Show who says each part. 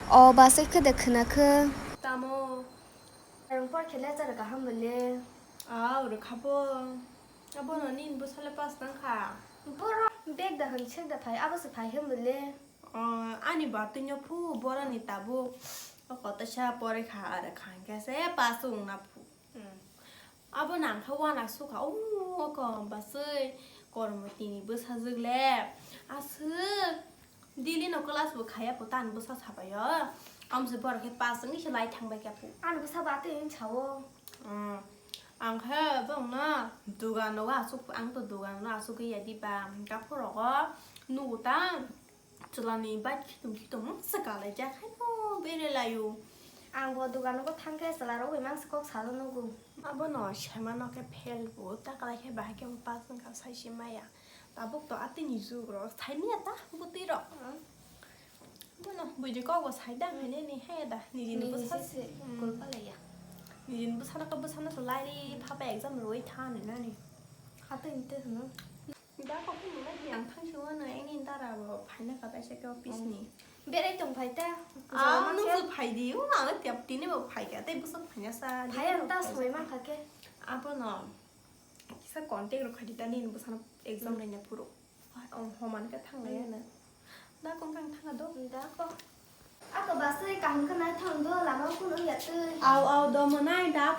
Speaker 1: 바스 크데 크나크
Speaker 2: 따모
Speaker 1: 롱벌 켈레자르가 한번에
Speaker 2: 우리 가본 닌 부살레 빠스단카
Speaker 1: 뭐라 백다 흔책다 파이 아버스 파이 한번에
Speaker 2: 아니 바트냐 푸 보라니 따보 거기서 버리 가라 간게세 빠스웅나 푸 아버난 카와나 수가 거 바스 거르모티니 부사즈글레 아스 딜리노 클래스 부카야 보단 부사 사봐요 엄스 버르게 빠스니 실라이 탕백야 푸
Speaker 1: 안 부사바테 차워
Speaker 2: angkhe bông na dugan nó asuk ang to dugan nó asuk cái gì ba các phụ rồi nụ ta cho là ni bắt khitum saka lại chắc hết nó bên đây là yêu
Speaker 1: 안 버두가는 거 탕게서 라로 왜만 꼭 사놓고
Speaker 2: 아버 너 샤마 nó cái pel của ta cái cái bài cái ba sân cái sai xí mày à ta bốc to ati ni zu rồi thấy nè ta bút tí rồi bữa nó bây giờ có sai đang hay nên hay đã ni nó bút sát
Speaker 1: 골 빨래야
Speaker 2: ni bút sát nó có bút sát nó lại đi pha bẹt ra rồi than này nè
Speaker 1: 하도 인테는
Speaker 2: đã có cái gì đó thằng chúa này anh nhìn ta là phải là các bạn sẽ có business
Speaker 1: 베레 좀 파이때
Speaker 2: nó cứ phải điếu nào nó tiệp tí nên mà phải cả tên bức phải nhá xa
Speaker 1: 파이는 따서 왜만 갈게
Speaker 2: bên nó sẽ còn tên rồi khai đi ta nên bữa sau exam này nhập pro ông homán cái thằng này nè đã con căng thằng là tốt
Speaker 1: đã có 아까 봤을 까 한 그날 탕도 라면 꾸는 야tư
Speaker 2: đâu mà nay đã